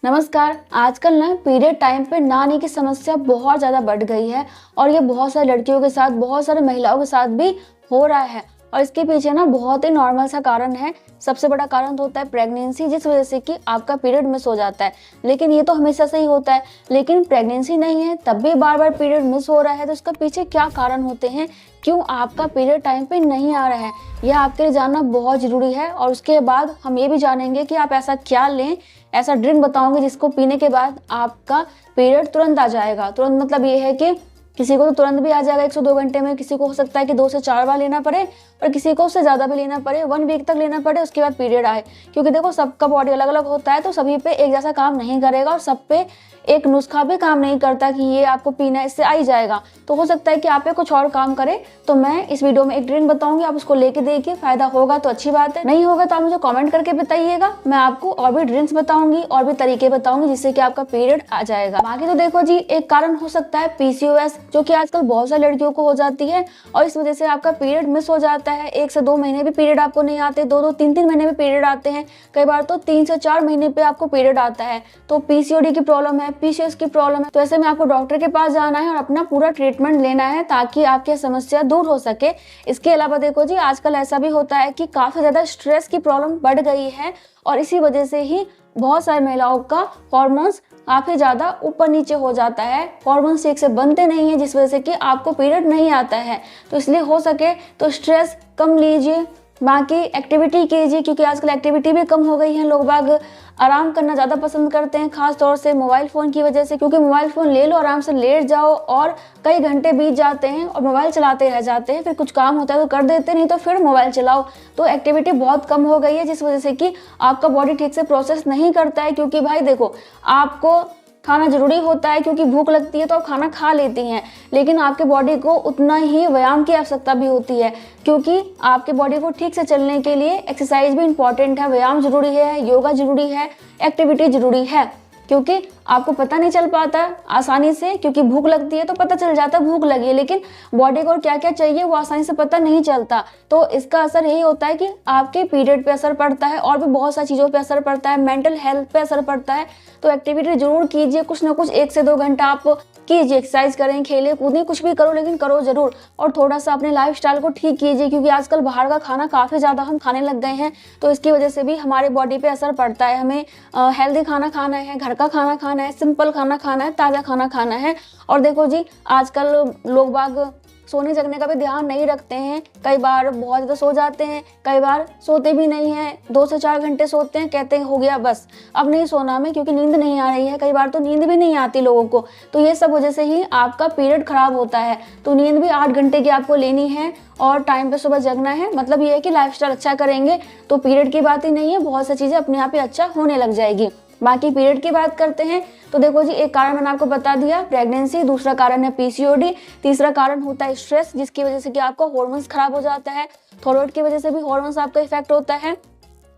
नमस्कार। आजकल ना पीरियड टाइम पे ना आने की समस्या बहुत ज़्यादा बढ़ गई है और ये बहुत सारी लड़कियों के साथ, बहुत सारी महिलाओं के साथ भी हो रहा है। और इसके पीछे ना बहुत ही नॉर्मल सा कारण है। सबसे बड़ा कारण तो होता है प्रेगनेंसी, जिस वजह से कि आपका पीरियड मिस हो जाता है। लेकिन ये तो हमेशा से ही होता है। लेकिन प्रेगनेंसी नहीं है तब भी बार बार पीरियड मिस हो रहा है, तो इसका पीछे क्या कारण होते हैं, क्यों आपका पीरियड टाइम पे नहीं आ रहा है, यह आपके लिए जानना बहुत ज़रूरी है। और उसके बाद हम ये भी जानेंगे कि आप ऐसा क्या लें, ऐसा ड्रिंक बताऊंगी जिसको पीने के बाद आपका पीरियड तुरंत आ जाएगा। तुरंत मतलब ये है कि किसी को तो तुरंत भी आ जाएगा 1 से 2 घंटे में, किसी को हो सकता है कि 2 से 4 बार लेना पड़े और किसी को उससे ज़्यादा भी लेना पड़े, 1 वीक तक लेना पड़े, उसके बाद पीरियड आए। क्योंकि देखो सबका बॉडी अलग अलग होता है, तो सभी पे एक जैसा काम नहीं करेगा और सब पे एक नुस्खा भी काम नहीं करता कि ये आपको पीना है इससे आ ही जाएगा। तो हो सकता है कि आप पे कुछ और काम करे। तो मैं इस वीडियो में एक ड्रिंक बताऊंगी, आप उसको लेके देखिए, फायदा होगा तो अच्छी बात है, नहीं होगा तो आप मुझे कमेंट करके बताइएगा। मैं आपको और भी ड्रिंक्स बताऊंगी और भी तरीके बताऊंगी जिससे कि आपका पीरियड आ जाएगा। बाकी तो देखो जी, एक कारण हो सकता है पीसीओएस, जो कि आजकल बहुत सारी लड़कियों को हो जाती है और इस वजह से आपका पीरियड मिस हो जाता है। 1 से 2 महीने भी पीरियड आपको नहीं आते, 2-2, 3-3 महीने में पीरियड आते हैं, कई बार तो 3 से 4 महीने पे आपको पीरियड आता है। तो पीसीओडी की प्रॉब्लम है, पीसीओएस की प्रॉब्लम है, तो ऐसे में आपको डॉक्टर के पास जाना है और अपना पूरा ट्रीटमेंट लेना है ताकि आपकी समस्या दूर हो सके। इसके अलावा देखो जी, आजकल ऐसा भी होता है कि काफी ज्यादा स्ट्रेस की प्रॉब्लम बढ़ गई है और इसी वजह से ही बहुत सारी महिलाओं का हॉर्मोन्स काफी ज्यादा ऊपर नीचे हो जाता है, हॉर्मोन ठीक से बनते नहीं है, जिस वजह से कि आपको पीरियड नहीं आता है। तो इसलिए हो सके तो स्ट्रेस कम लीजिए, बाकी एक्टिविटी कीजिए, क्योंकि आजकल एक्टिविटी भी कम हो गई है। लोग बाग आराम करना ज़्यादा पसंद करते हैं, खास तौर से मोबाइल फ़ोन की वजह से, क्योंकि मोबाइल फ़ोन ले लो, आराम से लेट जाओ और कई घंटे बीत जाते हैं और मोबाइल चलाते रह जाते हैं। फिर कुछ काम होता है तो कर देते, नहीं तो फिर मोबाइल चलाओ। तो एक्टिविटी बहुत कम हो गई है, जिस वजह से कि आपका बॉडी ठीक से प्रोसेस नहीं करता है। क्योंकि भाई देखो, आपको खाना जरूरी होता है क्योंकि भूख लगती है तो आप खाना खा लेती हैं, लेकिन आपके बॉडी को उतना ही व्यायाम की आवश्यकता भी होती है, क्योंकि आपके बॉडी को ठीक से चलने के लिए एक्सरसाइज भी इंपॉर्टेंट है, व्यायाम जरूरी है, योगा जरूरी है, एक्टिविटी जरूरी है। क्योंकि आपको पता नहीं चल पाता आसानी से, क्योंकि भूख लगती है तो पता चल जाता है भूख लगी है, लेकिन बॉडी को क्या क्या चाहिए वो आसानी से पता नहीं चलता। तो इसका असर यही होता है कि आपके पीरियड पे असर पड़ता है और भी बहुत सारी चीज़ों पे असर पड़ता है, मेंटल हेल्थ पे असर पड़ता है। तो एक्टिविटी जरूर कीजिए, कुछ ना कुछ 1 से 2 घंटा आप कीजिए, एक्सरसाइज करें, खेलें कूदें, कुछ भी करो, लेकिन करो जरूर। और थोड़ा सा अपने लाइफस्टाइल को ठीक कीजिए, क्योंकि आजकल बाहर का खाना काफ़ी ज़्यादा हम खाने लग गए हैं, तो इसकी वजह से भी हमारे बॉडी पे असर पड़ता है। हमें हेल्दी खाना खाना है, घर का खाना खाना है, सिंपल खाना खाना है, ताज़ा खाना खाना है। और देखो जी, आजकल लोग बाग सोने जगने का भी ध्यान नहीं रखते हैं, कई बार बहुत ज़्यादा सो जाते हैं, कई बार सोते भी नहीं हैं, 2 से 4 घंटे सोते हैं, कहते हैं हो गया बस अब नहीं सोना हमें, क्योंकि नींद नहीं आ रही है। कई बार तो नींद भी नहीं आती लोगों को, तो ये सब वजह से ही आपका पीरियड खराब होता है। तो नींद भी 8 घंटे की आपको लेनी है और टाइम पे सुबह जगना है। मतलब ये है कि लाइफस्टाइल अच्छा करेंगे तो पीरियड की बात ही नहीं है, बहुत सी चीज़ें अपने आप ही अच्छा होने लग जाएगी। बाकी पीरियड की बात करते हैं तो देखो जी, एक कारण मैंने आपको बता दिया प्रेगनेंसी, दूसरा कारण है पीसीओडी, तीसरा कारण होता है स्ट्रेस, जिसकी वजह से कि आपका हार्मोन्स खराब हो जाता है, थायराइड की वजह से भी हार्मोन्स आपका इफेक्ट होता है।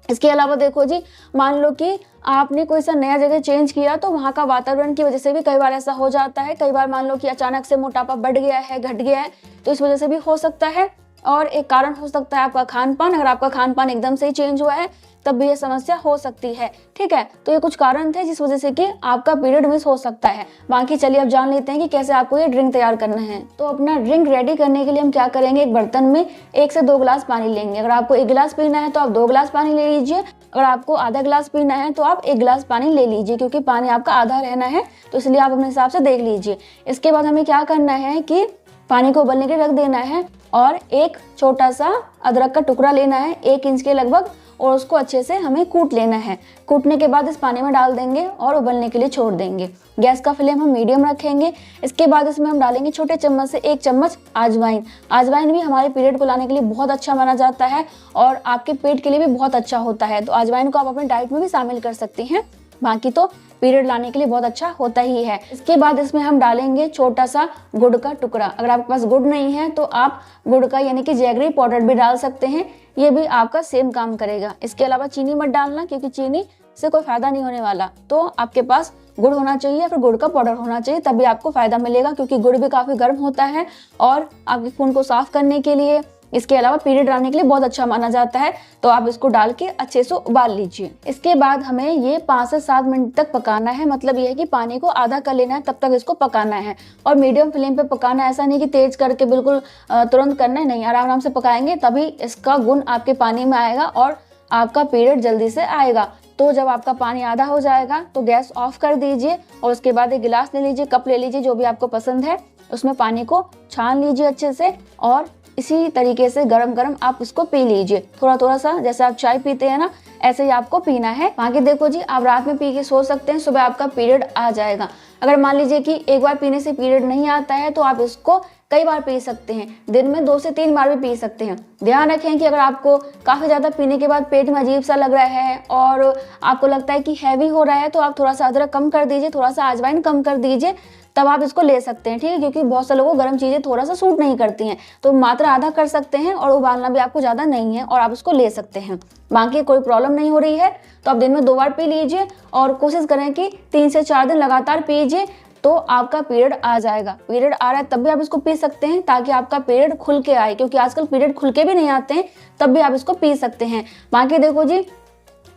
इसके अलावा देखो जी, मान लो कि आपने कोई सा नया जगह चेंज किया तो वहाँ का वातावरण की वजह से भी कई बार ऐसा हो जाता है। कई बार मान लो कि अचानक से मोटापा बढ़ गया है, घट गया है, तो इस वजह से भी हो सकता है। और एक कारण हो सकता है आपका खान पान, अगर आपका खान पान एकदम से ही चेंज हुआ है तब भी ये समस्या हो सकती है। ठीक है, तो ये कुछ कारण थे जिस वजह से कि आपका पीरियड मिस हो सकता है। बाकी चलिए अब जान लेते हैं कि कैसे आपको ये ड्रिंक तैयार करना है। तो अपना ड्रिंक रेडी करने के लिए हम क्या करेंगे, एक बर्तन में 1 से 2 गिलास पानी लेंगे। अगर आपको 1 गिलास पीना है तो आप 2 गिलास पानी ले लीजिए, अगर आपको आधा गिलास पीना है तो आप 1 गिलास पानी ले लीजिए, क्योंकि पानी आपका आधा रहना है, तो इसलिए आप अपने हिसाब से देख लीजिए। इसके बाद हमें क्या करना है कि पानी को उबलने के लिए रख देना है और एक छोटा सा अदरक का टुकड़ा लेना है, 1 इंच के लगभग, और उसको अच्छे से हमें कूट लेना है। कूटने के बाद इस पानी में डाल देंगे और उबलने के लिए छोड़ देंगे। गैस का फ्लेम हम मीडियम रखेंगे। इसके बाद इसमें हम डालेंगे छोटे चम्मच से 1 चम्मच अजवाइन। अजवाइन भी हमारे पीरियड को लाने के लिए बहुत अच्छा माना जाता है और आपके पेट के लिए भी बहुत अच्छा होता है, तो अजवाइन को आप अपने डाइट में भी शामिल कर सकती हैं। बाकी तो पीरियड लाने के लिए बहुत अच्छा होता ही है। इसके बाद इसमें हम डालेंगे छोटा सा गुड़ का टुकड़ा। अगर आपके पास गुड़ नहीं है तो आप गुड़ का यानी कि जैगरी पाउडर भी डाल सकते हैं, ये भी आपका सेम काम करेगा। इसके अलावा चीनी मत डालना, क्योंकि चीनी से कोई फायदा नहीं होने वाला। तो आपके पास गुड़ होना चाहिए या फिर गुड़ का पाउडर होना चाहिए, तभी आपको फायदा मिलेगा, क्योंकि गुड़ भी काफी गर्म होता है और आपके खून को साफ करने के लिए, इसके अलावा पीरियड आने के लिए बहुत अच्छा माना जाता है। तो आप इसको डाल के अच्छे से उबाल लीजिए। इसके बाद हमें ये 5 से 7 मिनट तक पकाना है। मतलब ये है कि पानी को आधा कर लेना है, तब तक इसको पकाना है और मीडियम फ्लेम पे पकाना है। ऐसा नहीं कि तेज करके बिल्कुल तुरंत करना है, नहीं, आराम आराम से पकाएंगे तभी इसका गुण आपके पानी में आएगा और आपका पीरियड जल्दी से आएगा। तो जब आपका पानी आधा हो जाएगा तो गैस ऑफ कर दीजिए और उसके बाद एक गिलास ले लीजिए, कप ले लीजिए, जो भी आपको पसंद है, उसमें पानी को छान लीजिए अच्छे से और इसी तरीके से गरम गरम आप इसको पी लीजिए। थोड़ा थोड़ा सा, जैसे आप चाय पीते हैं ना, ऐसे ही आपको पीना है। बाकी देखो जी, आप रात में पी के सो सकते हैं, सुबह आपका पीरियड आ जाएगा। अगर मान लीजिए कि एक बार पीने से पीरियड नहीं आता है तो आप इसको कई बार पी सकते हैं, दिन में 2 से 3 बार भी पी सकते हैं। ध्यान रखें कि अगर आपको काफ़ी ज़्यादा पीने के बाद पेट में अजीब सा लग रहा है और आपको लगता है कि हैवी हो रहा है तो आप थोड़ा सा अदरक कम कर दीजिए, थोड़ा सा अजवाइन कम कर दीजिए, तब आप इसको ले सकते हैं, ठीक है। क्योंकि बहुत से लोगों को गर्म चीज़ें थोड़ा सा सूट नहीं करती हैं, तो मात्रा आधा कर सकते हैं और उबालना भी आपको ज़्यादा नहीं है और आप इसको ले सकते हैं। बाकी कोई प्रॉब्लम नहीं हो रही है तो आप दिन में 2 बार पी लीजिए और कोशिश करें कि 3 से 4 दिन लगातार पीजिए, तो आपका पीरियड आ जाएगा। पीरियड आ रहा है तब भी आप इसको पी सकते हैं ताकि आपका पीरियड खुल के आए, क्योंकि आजकल पीरियड खुल के भी नहीं आते हैं, तब भी आप इसको पी सकते हैं। बाकी देखो जी,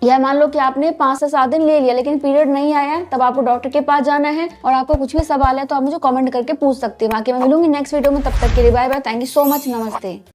यह मान लो कि आपने 5 से 7 दिन ले लिया लेकिन पीरियड नहीं आया है, तब आपको डॉक्टर के पास जाना है और आपको कुछ भी सवाल है तो आप मुझे कमेंट करके पूछ सकते हैं। बाकी मैं मिलूंगी नेक्स्ट वीडियो में, तब तक के लिए bye bye, thank you so much, नमस्ते।